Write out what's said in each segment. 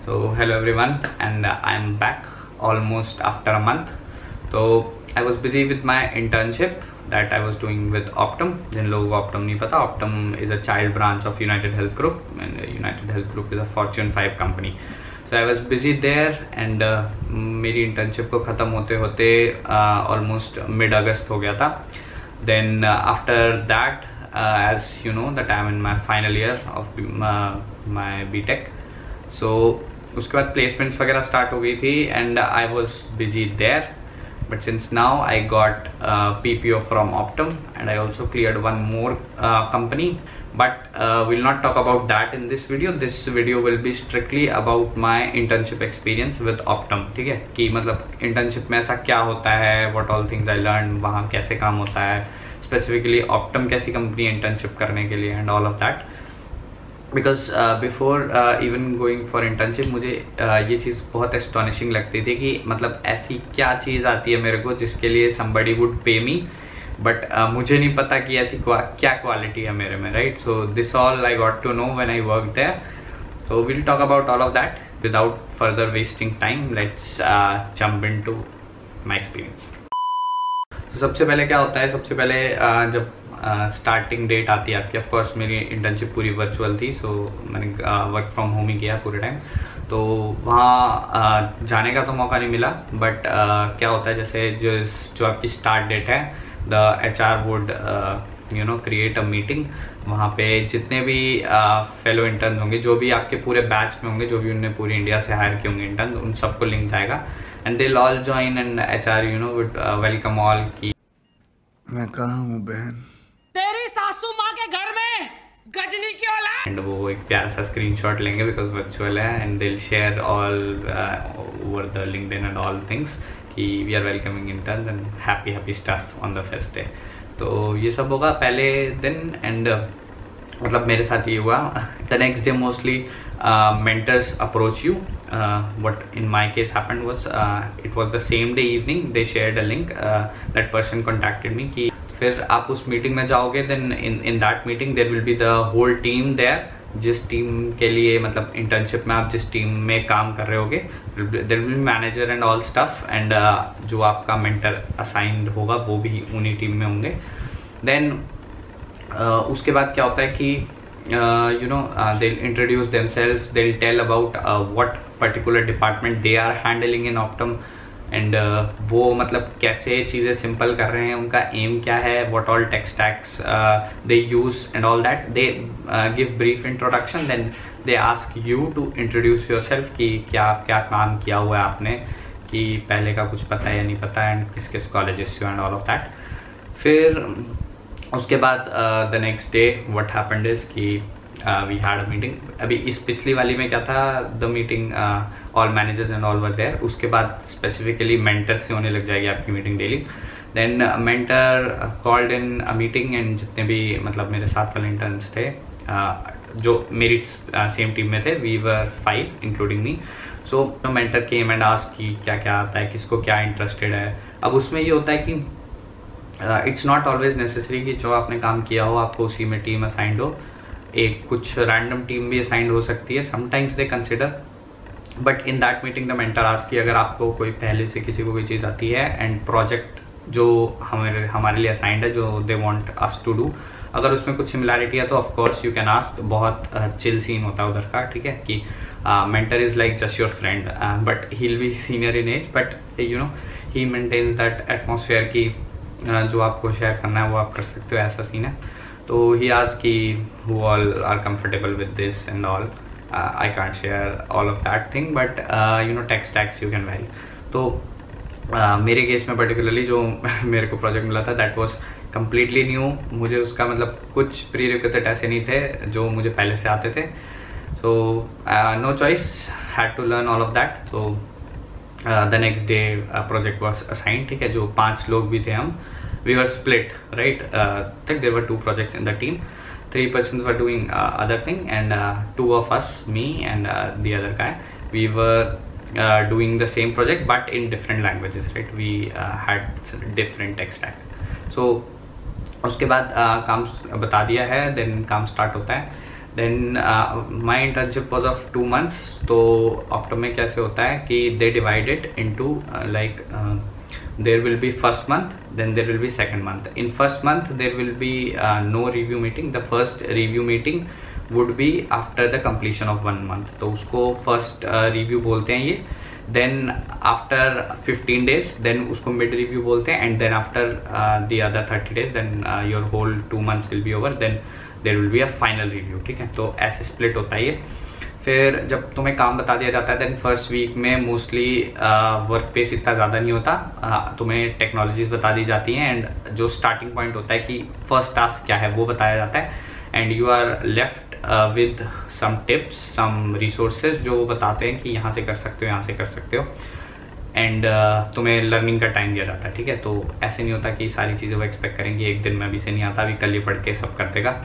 So hello everyone, and I'm back almost after a month. So I was busy with my internship that I was doing with Optum. जिन लोगों को Optum नहीं पता, Optum is a child branch of United Health Group, and United Health Group is a Fortune 5 company. So I was busy there, and मेरी internship को ख़त्म होते होते almost mid August हो गया था. Then after that, as you know that I'm in my final year of my BTech. So उसके बाद placements वगैरह start हो गई थी, and I was busy there. But since now I got PPO from Optum, and I also cleared one more company. But we'll not talk about that in this video. This video will be strictly about my internship experience with Optum. ठीक है कि मतलब internship में ऐसा क्या होता है, what all things I learned, वहाँ कैसे काम होता है, specifically Optum कैसी कंपनी internship करने के लिए, and all of that. Because before even going for internship मुझे ये चीज़ बहुत एस्टॉनिशिंग लगती थी कि मतलब ऐसी क्या चीज़ आती है मेरे को जिसके लिए somebody would pay me, but मुझे नहीं पता कि ऐसी क्या क्वालिटी है मेरे में, right. So this all I got to know when I work there. So will talk about all of that without further wasting time. Let's jump into my experience. सबसे पहले क्या होता है, सबसे पहले जब स्टार्टिंग डेट आती है आपकी. ऑफ कोर्स मेरी इंटर्नशिप पूरी वर्चुअल थी, सो मैंने वर्क फ्रॉम होम ही किया पूरे टाइम. तो वहाँ जाने का तो मौका नहीं मिला. बट क्या होता है, जैसे जो आपकी स्टार्ट डेट है, the HR would create a meeting. वहाँ पे जितने भी फेलो इंटर्न होंगे, जो भी आपके पूरे बैच में होंगे, जो भी उन्होंने पूरी इंडिया से हायर किए होंगे इंटर्न, उन सबको लिंक जाएगा. And they all join, and HR would welcome all की मैं कहाँ हूँ बहन, तेरी सासू माँ के घर में गजनी की औलाद. एंड वो एक प्यारा सा स्क्रीनशॉट लेंगे बिकॉज वर्चुअल है, and they share all over the LinkedIn and all things कि we are welcoming interns and happy stuff on the first day. तो ये सब होगा पहले दिन. एंड मतलब मेरे साथ ये हुआ. The next day mostly mentors approach you. What in my case happened was it was the same day evening they shared a link. That person contacted me कि फिर आप उस मीटिंग में जाओगे. Then in that meeting there will be the whole team there. जिस team के लिए मतलब इंटर्नशिप में आप जिस टीम में काम कर रहे होगे, there will be manager and all stuff. And जो आपका मेंटर असाइंड होगा वो भी उन्हीं टीम में होंगे. देन उसके बाद क्या होता है कि they'll introduce themselves, they'll tell about what particular department they are handling in Optum, and वो मतलब कैसे चीज़ें सिंपल कर रहे हैं, उनका एम क्या है, what all tech stacks they use and all that. They give brief introduction, then they ask you to introduce yourself कि क्या क्या काम किया हुआ है आपने, कि पहले का कुछ पता है या नहीं पता, एंड किस किस कॉलेजेस से, एंड ऑल ऑफ दैट. फिर उसके बाद the next day what happened is कि वी हैड अ मीटिंग. अभी इस पिछली वाली में क्या था, the meeting all managers and all were there. उसके बाद स्पेसिफिकली मेंटर से होने लग जाएगी आपकी meeting daily. Then mentor called in a meeting, and जितने भी मतलब मेरे साथ वाले इंटर्न्स थे जो मेरी सेम टीम में थे, we were 5 including me. So mentor came and asked कि क्या क्या आता है, किसको क्या इंटरेस्टेड है. अब उसमें ये होता है कि इट्स नॉट ऑलवेज नेसेसरी कि जो आपने काम किया हो आपको उसी में टीम असाइंड हो. एक कुछ रैंडम टीम भी असाइंड हो सकती है, sometimes they consider. But in that meeting the mentor ask कि अगर आपको कोई पहले से किसी को कोई चीज़ आती है एंड प्रोजेक्ट जो हमारे लिए असाइंड है, जो they want us to do, अगर उसमें कुछ सिमिलैरिटी है तो of course you can ask. बहुत चिल सीन होता है उधर का, ठीक है, कि mentor is like just your friend, but he will be senior in age, but he maintains that atmosphere की जो आपको शेयर करना है वो आप कर सकते हो, ऐसा सीन है. तो ही आस्क्ड कि who all are comfortable with this and all. I can't share all of that thing, but tech stacks you can vary. तो मेरे केस में पर्टिकुलरली जो मेरे को प्रोजेक्ट मिला था दैट वाज कम्प्लीटली न्यू. मुझे उसका मतलब कुछ प्रीरिक्विजिट ऐसे नहीं थे जो मुझे पहले से आते थे. So no choice, had to learn all of that. So the next day project was assigned. ठीक है, जो 5 लोग भी थे हम, we were split, right. Think there were 2 projects in the team. 3 persons were doing other thing, and 2 of us, me and the other guy, we were doing the same project but in different languages, right. We had different tech stack. So उसके बाद काम बता दिया है, then काम start होता है. Then my internship was of 2 months. तो ऑप्टो में कैसे होता है कि they divided into like there will be first month, then there will be second month. In first month there will be no review meeting. The first review meeting would be after the completion of 1 month. तो उसको first review बोलते हैं ये. Then after 15 days then उसको mid review बोलते हैं, and then after the other 30 days then your whole 2 months will be over. Then there will be a final review. ठीक है, तो ऐसे split होता है ये. फिर जब तुम्हें काम बता दिया जाता है देन फर्स्ट वीक में मोस्टली वर्क पेस इतना ज़्यादा नहीं होता, तुम्हें टेक्नोलॉजीज बता दी जाती हैं एंड जो स्टार्टिंग पॉइंट होता है कि फर्स्ट टास्क क्या है वो बताया जाता है, and you are left with some tips, some resources जो वो बताते हैं कि यहाँ से कर सकते हो, यहाँ से कर सकते हो, एंड तुम्हें लर्निंग का टाइम दिया जाता है. ठीक है, तो ऐसे नहीं होता कि सारी चीज़ें वो एक्सपेक्ट करेंगे एक दिन में अभी से नहीं आता, अभी कल ये पढ़ के सब कर देगा.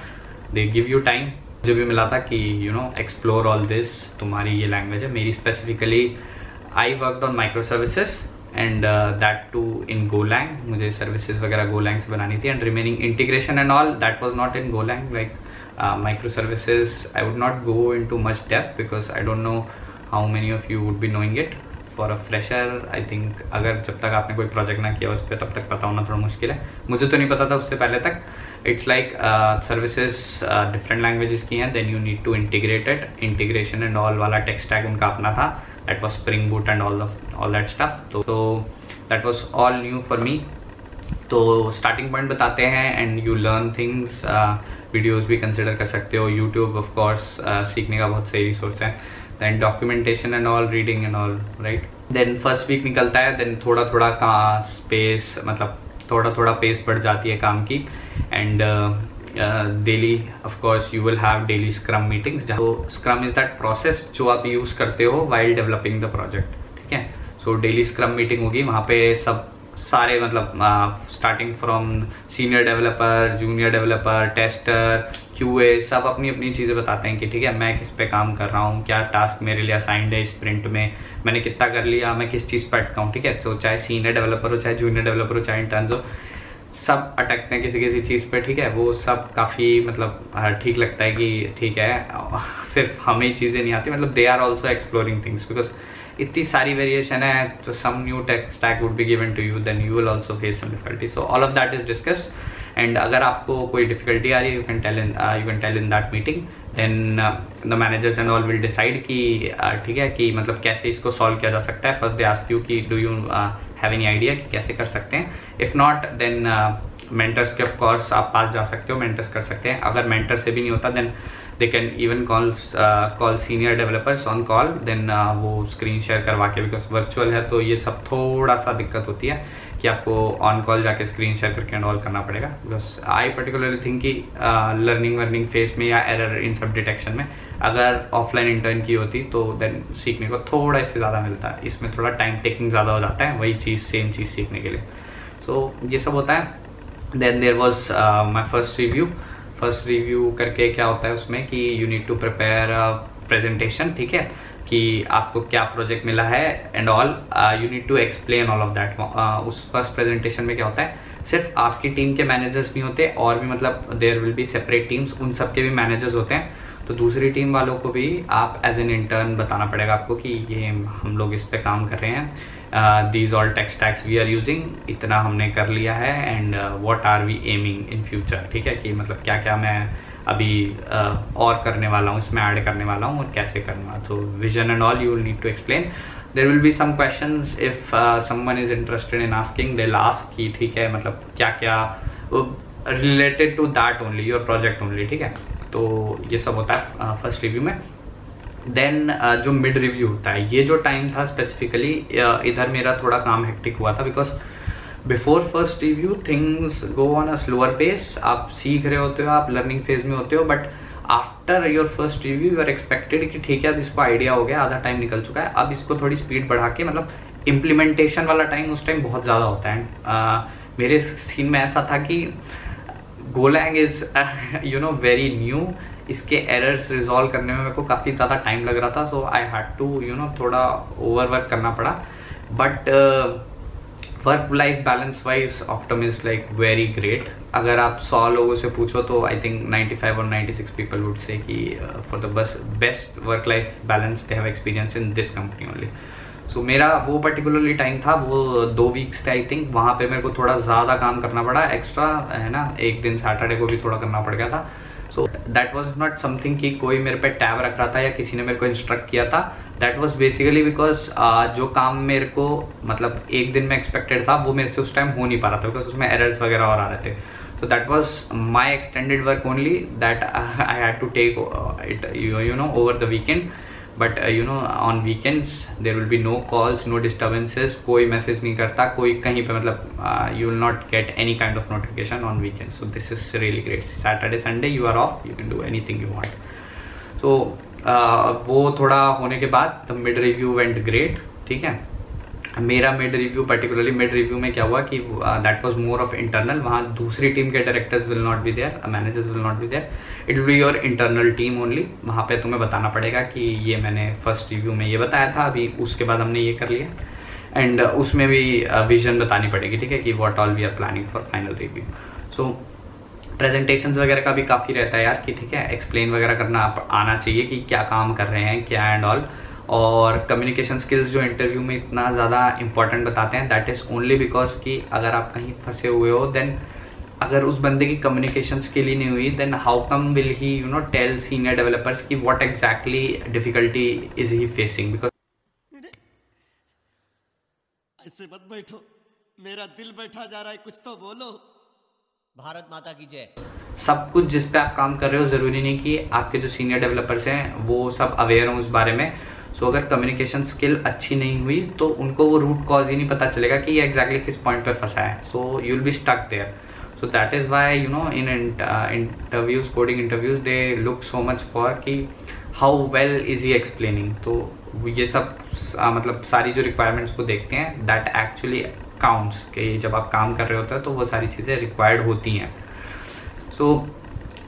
They give you time. मुझे भी मिला था कि you know explore all this, तुम्हारी ये लैंग्वेज है. मेरी specifically I worked on micro services and that too in Golang. मुझे सर्विसेज वगैरह गोलैंग से बनानी थी, and remaining integration and all that was not in Golang. Like micro services I would not go into much depth because I don't know how many of you would be knowing it. For a fresher I think अगर जब तक आपने कोई project ना किया उस पर तब तक पता होना थोड़ा मुश्किल है. मुझे तो नहीं पता था उससे पहले तक. It's like services different languages की हैं, then you need to integrate it. Integration and all वाला टेक स्टैक उनका अपना था, that was Spring Boot and all that stuff. तो that was all new for me. तो स्टार्टिंग पॉइंट बताते हैं and you learn things. Videos भी consider कर सकते हो, यूट्यूब ऑफ कोर्स सीखने का बहुत सही रिसोर्स है. Then documentation and all, reading and all, right. Then first week निकलता है, देन थोड़ा थोड़ा का स्पेस, मतलब थोड़ा थोड़ा पेस बढ़ जाती है काम की, and daily of course you will have daily scrum meetings. तो स्क्रम इज़ दैट प्रोसेस जो आप यूज़ करते हो वाइल डेवलपिंग द प्रोजेक्ट. ठीक है, सो डेली स्क्रम मीटिंग होगी. वहाँ पे सब सारे मतलब starting from senior developer, junior developer, tester, QA, सब अपनी अपनी चीज़ें बताते हैं कि ठीक है मैं किस पे काम कर रहा हूँ, क्या टास्क मेरे लिए असाइंड है स्प्रिंट में, मैंने कितना कर लिया, मैं किस चीज़ पर अटका हूँ. ठीक है, तो चाहे सीनियर डेवलपर हो, चाहे जूनियर डेवलपर हो, चाहे इंटर्न्स हो, सब अटकते हैं किसी किसी चीज़ पे. ठीक है, वो सब काफ़ी मतलब ठीक लगता है कि ठीक है सिर्फ हमें चीज़ें नहीं आती, मतलब they are also exploring things because इतनी सारी वेरिएशन है. तो some new tech stack would be given to you, then you will also face some difficulty. So all of that is discussed, and अगर आपको कोई डिफिकल्टी आ रही है you can tell in that meeting. Then the managers and all will decide कि ठीक है कि मतलब कैसे इसको सॉल्व किया जा सकता है. फर्स्ट दे आस्क यू कि do you have any idea कि कैसे कर सकते हैं. इफ़ नॉट देन मेंटर्स के ऑफ कोर्स आप पास जा सकते हो, मेंटर्स कर सकते हैं. अगर मेंटर से भी नहीं होता then they can even call senior developers on call, then वो स्क्रीन शेयर करवा के, बिकॉज वर्चुअल है तो ये सब थोड़ा सा दिक्कत होती है कि आपको ऑन कॉल जाके स्क्रीन शेयर करके एंड ऑल करना पड़ेगा. बिकॉज आई पर्टिकुलरली थिंक कि लर्निंग वर्निंग फेस में या एरर इन सब डिटेक्शन में अगर ऑफलाइन इंटर्न की होती तो देन सीखने को थोड़ा इससे ज़्यादा मिलता है. इसमें थोड़ा टाइम टेकिंग ज़्यादा हो जाता है वही चीज़ सेम चीज़ सीखने के लिए. सो ये सब होता है. Then there was my first review करके क्या होता है उसमें कि you need to prepare presentation. ठीक है, कि आपको क्या प्रोजेक्ट मिला है and all, you need to explain all of that. उस फर्स्ट प्रेजेंटेशन में क्या होता है, सिर्फ आपकी टीम के मैनेजर्स नहीं होते और भी मतलब there will be separate teams, उन सब के भी मैनेजर्स होते हैं. तो दूसरी टीम वालों को भी आप एज एन इंटर्न बताना पड़ेगा आपको कि ये हम लोग इस पे काम कर रहे हैं, these all tech stacks we are using, इतना हमने कर लिया है, and what are we aiming in future. ठीक है, कि मतलब क्या क्या मैं अभी और करने वाला हूँ, इसमें ऐड करने वाला हूँ और कैसे करना. तो vision and all you will need to explain. There will be some questions if someone is interested in asking, they will ask कि ठीक है मतलब क्या क्या related to that only, your project only. ठीक है, तो ये सब होता है फर्स्ट रिव्यू में. देन जो मिड रिव्यू होता है, ये जो टाइम था स्पेसिफिकली इधर मेरा थोड़ा काम हेक्टिक हुआ था because before first review things go on a slower pace. आप सीख रहे होते हो, आप लर्निंग फेज में होते हो, but after your first review you are expected कि ठीक है अब इसको आइडिया हो गया, आधा टाइम निकल चुका है, अब इसको थोड़ी स्पीड बढ़ा के मतलब इम्प्लीमेंटेशन वाला टाइम उस टाइम बहुत ज़्यादा होता है. मेरे सीन में ऐसा था कि Golang is you know very new, इसके एरर्स रिजॉल्व करने में मेरे को काफ़ी ज़्यादा टाइम लग रहा था. So I had to you know थोड़ा ओवरवर्क करना पड़ा. But work life balance wise Optum is like very great. अगर आप 100 लोगों से पूछो तो आई थिंक 95 और 96 पीपल वुड से कि for the best work life balance they have experience in this company only. So मेरा वो पर्टिकुलरली टाइम था, वो 2 वीक्स था आई थिंक. वहाँ पे मेरे को थोड़ा ज़्यादा काम करना पड़ा एक्स्ट्रा, है ना. एक दिन सैटरडे को भी थोड़ा करना पड़ गया था. So that was not something कि कोई मेरे पे टैब रख रहा था या किसी ने मेरे को इंस्ट्रक्ट किया था. दैट वॉज बेसिकली बिकॉज जो काम मेरे को मतलब एक दिन में एक्सपेक्टेड था वो मेरे से उस टाइम हो नहीं पा रहा था, बिकॉज उसमें एरर्स वगैरह और आ रहे थे. So that was my extended work only that I had to take it you know over the weekend. But you know on weekends there will be no calls, no disturbances. कोई message नहीं करता कोई कहीं पे, मतलब you will not get any kind of notification on weekends. So this is really great. Saturday Sunday you are off, you can do anything you want. So वो थोड़ा होने के बाद the mid review went great. ठीक है. मेरा mid review में क्या हुआ कि that was more of internal. वहाँ दूसरी टीम के directors will not be there, managers will not be there. It will be your internal team only. वहाँ पे तुम्हें बताना पड़ेगा कि ये मैंने फर्स्ट रिव्यू में ये बताया था, अभी उसके बाद हमने ये कर लिया. एंड उसमें भी विजन बतानी पड़ेगी. ठीक है, कि what all we are planning for final review. So presentations वगैरह का भी काफ़ी रहता है यार कि ठीक है एक्सप्लेन वगैरह करना आना चाहिए कि क्या काम कर रहे हैं क्या एंड ऑल. और कम्युनिकेशन स्किल्स जो इंटरव्यू में इतना ज़्यादा इंपॉर्टेंट बताते हैं दैट इज़ ओनली बिकॉज कि अगर आप कहीं फंसे हुए हो देन अगर उस बंदे की कम्युनिकेशन स्किल ही नहीं हुई then how come will he you know tell senior developers कि what exactly difficulty is he facing. Because ऐसे मत बैठो, मेरा दिल बैठा जा रहा है, कुछ तो बोलो. भारत माता की जय. सब कुछ जिस पे आप काम कर रहे हो ज़रूरी नहीं कि आपके जो सीनियर डेवलपर्स हैं वो सब अवेयर हों उस बारे में. सो अगर कम्युनिकेशन स्किल अच्छी नहीं हुई तो उनको वो रूट कॉज ही नहीं पता चलेगा कि ये एग्जैक्टली किस पॉइंट पे फंसा है. So you will be stuck there. So that is why you know in interviews, coding interviews, they look so much for कि how well is he explaining. तो ये सब मतलब सारी जो रिक्वायरमेंट्स को देखते हैं दैट एक्चुअली काउंट्स कि जब आप काम कर रहे होते हैं तो वो सारी चीज़ें रिक्वायर्ड होती हैं. सो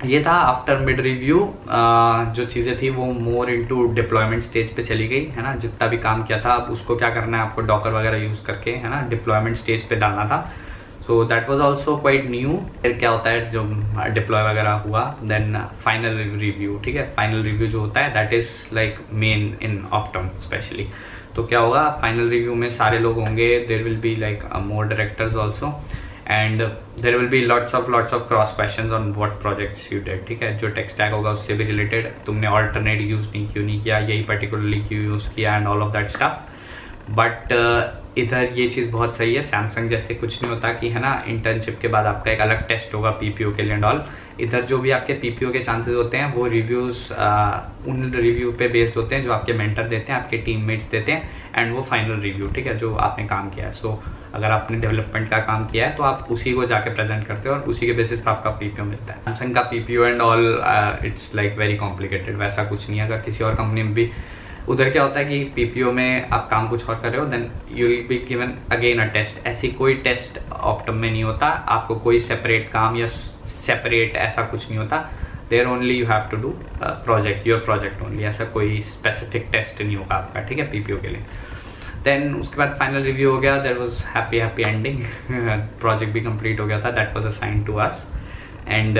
ये था आफ्टर मिड रिव्यू. जो चीज़ें थी वो मोर इनटू डिप्लॉयमेंट स्टेज पे चली गई, है ना. जितना भी काम किया था अब उसको क्या करना है, आपको डॉकर वगैरह यूज़ करके, है ना, डिप्लॉयमेंट स्टेज पे डालना था. So that was also quite new. फिर क्या होता है जो डिप्लॉय वगैरह हुआ देन फाइनल रिव्यू. ठीक है, फाइनल रिव्यू जो होता है that is like main in Optum specially. तो क्या होगा फाइनल रिव्यू में सारे लोग होंगे, there will be like more directors also and there will be lots of cross questions on what projects you did. ठीक है, जो टेक स्टैक होगा उससे भी रिलेटेड, तुमने ऑल्टरनेट यूज़ क्यों नहीं किया, यही पर्टिकुलरली क्यों यूज़ किया and all of that stuff. But इधर ये चीज़ बहुत सही है, सैमसंग जैसे कुछ नहीं होता कि है ना इंटर्नशिप के बाद आपका एक अलग टेस्ट होगा पीपीओ के लिए एंड ऑल. इधर जो भी आपके पीपीओ के चांसेस होते हैं वो रिव्यूज़ उन रिव्यू पे बेस्ड होते हैं जो आपके मेंटर देते हैं, आपके टीममेट्स देते हैं एंड वो फाइनल रिव्यू. ठीक है, जो आपने काम किया है. सो अगर आपने डेवलपमेंट का काम किया है तो आप उसी को जाके प्रेजेंट करते हो और उसी के बेसिस पर आपका पीपीओ मिलता है. सैमसंग का PPO and all it's like very complicated, वैसा कुछ नहीं है. अगर किसी और कंपनी में भी उधर क्या होता है कि पीपीओ में आप काम कुछ और कर रहे हो then you will be given again a test. ऐसी कोई टेस्ट ऑप्टम में नहीं होता, आपको कोई सेपरेट काम या सेपरेट ऐसा कुछ नहीं होता. There only you have to do project, your project only. ऐसा कोई स्पेसिफिक टेस्ट नहीं होगा आपका. ठीक है, पीपीओ के लिए. देन उसके बाद फाइनल रिव्यू हो गया, there was happy ending. Project भी कंप्लीट हो गया था, that was assigned to us and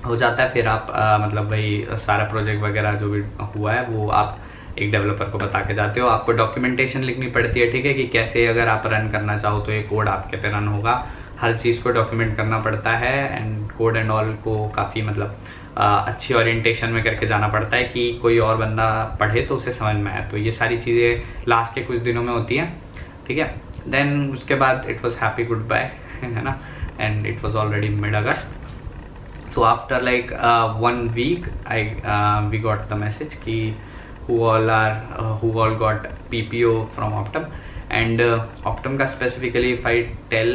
हो जाता है. फिर आप मतलब भाई सारा प्रोजेक्ट वगैरह जो भी हुआ है वो आप एक डेवलपर को बता के जाते हो. आपको डॉक्यूमेंटेशन लिखनी पड़ती है. ठीक है, कि कैसे अगर आप रन करना चाहो तो ये कोड आपके पे रन होगा, हर चीज़ को डॉक्यूमेंट करना पड़ता है एंड कोड एंड ऑल को काफ़ी मतलब अच्छी ओरिएंटेशन में करके जाना पड़ता है कि कोई और बंदा पढ़े तो उसे समझ में आए. तो ये सारी चीज़ें लास्ट के कुछ दिनों में होती हैं. ठीक है, देन उसके बाद it was happy goodbye, है ना, and it was already mid August. So after like 1 week we got the message कि who all got PPO from Optum and Optum का स्पेसिफिकली if I tell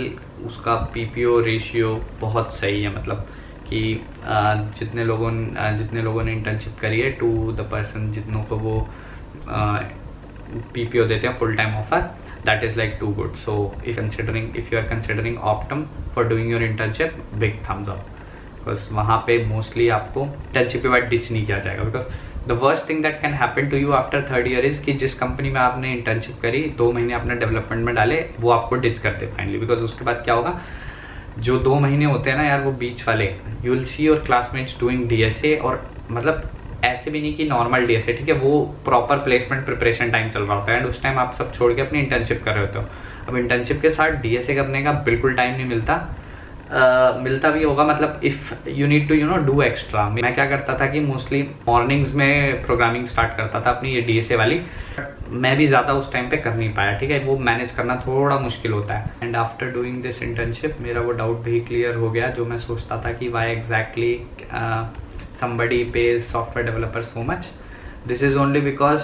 उसका PPO ratio बहुत सही है. मतलब कि जितने लोगों ने इंटर्नशिप करी है टू द पर्सन जितनों को वो PPO देते हैं full time offer, that is like too good. So if you are considering Optum for doing your internship, big thumbs up. Because वहाँ पे मोस्टली आपको इंटर्नशिप के बाद डिच नहीं किया जाएगा. Because the worst thing that can happen to you after third year is कि जिस कंपनी में आपने इंटर्नशिप करी 2 महीने अपने डेवलपमेंट में डाले, वो आपको डिच करते फाइनली, बिकॉज उसके बाद क्या होगा, जो 2 महीने होते हैं ना यार, वो बीच वाले, you will see your classmates doing DSA, और मतलब ऐसे भी नहीं कि नॉर्मल DSA, ठीक है, वो प्रॉपर प्लेसमेंट प्रिपरेशन टाइम चल रहा होता है, एंड उस टाइम आप सब छोड़ के अपनी इंटर्नशिप कर रहे होते हो। अब इंटर्नशिप के साथ DSA करने का बिल्कुल टाइम नहीं मिलता, मिलता भी होगा, मतलब if you need to do extra. मैं क्या करता था कि मोस्टली मॉर्निंग्स में प्रोग्रामिंग स्टार्ट करता था अपनी ये DSA वाली, मैं भी ज़्यादा उस टाइम पे कर नहीं पाया, ठीक है, वो मैनेज करना थोड़ा मुश्किल होता है। And after doing this internship मेरा वो डाउट भी क्लियर हो गया जो मैं सोचता था कि why exactly somebody pays software developer so much. This is only because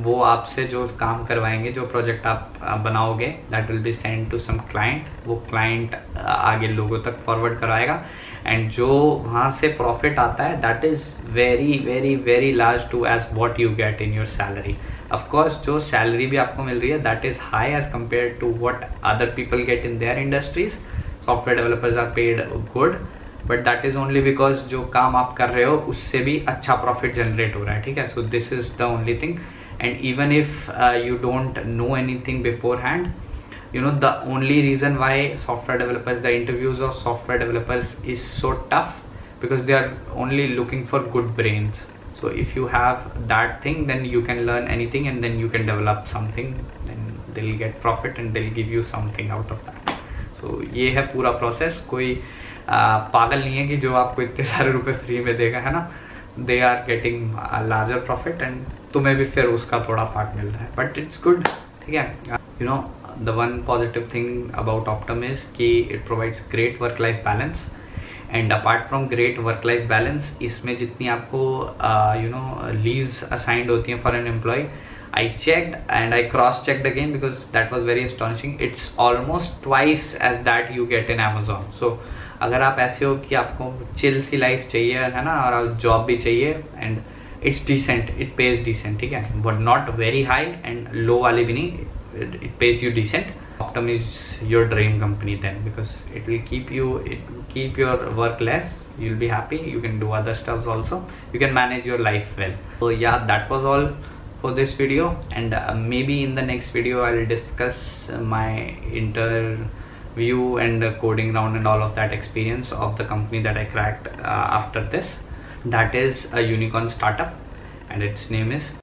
वो आपसे जो काम करवाएंगे, जो प्रोजेक्ट आप बनाओगे, that will be send to some client, वो क्लाइंट आगे लोगों तक फॉरवर्ड कराएगा, एंड जो वहाँ से प्रॉफिट आता है that is very very very large to as what you get in your salary. Of course जो सैलरी भी आपको मिल रही है that is high as compare to what other people get in their industries. Software developers are paid good, but that is only because जो काम आप कर रहे हो उससे भी अच्छा प्रॉफिट जनरेट हो रहा है, ठीक है। So this is the only thing, and even if you don't know anything before hand, the only reason why software developers, the interviews of software developers is so tough because they are only looking for good brains. So if you have that thing, then you can learn anything and then you can develop something and they'll get profit and they'll give you something out of that. So ये है पूरा process. कोई पागल नहीं है कि जो आपको इतने सारे रुपए फ्री में देगा, है ना। They are getting larger profit and तुम्हें भी फिर उसका थोड़ा पार्ट मिल रहा है, बट इट्स गुड, ठीक है। The one positive thing about Optum is कि it provides great work-life balance, and apart from great work-life balance, इसमें जितनी आपको leaves assigned होती हैं for an employee, I checked and I cross-checked again because that was very astonishing. It's almost twice as that you get in Amazon. So अगर आप ऐसे हो कि आपको chill सी लाइफ चाहिए, है ना, और जॉब भी चाहिए, and it's decent, it pays decent, ठीक है, but not very high and low वाली भी नहीं, it pays you decent. Optum is your dream company then, because it will keep your work less, you'll be happy, you can do other stuff also, you can manage your life well. So yeah, that was all for this video, and maybe in the next video I'll discuss my interview and coding round and all of that experience of the company that I cracked after this. That is a unicorn startup and its name is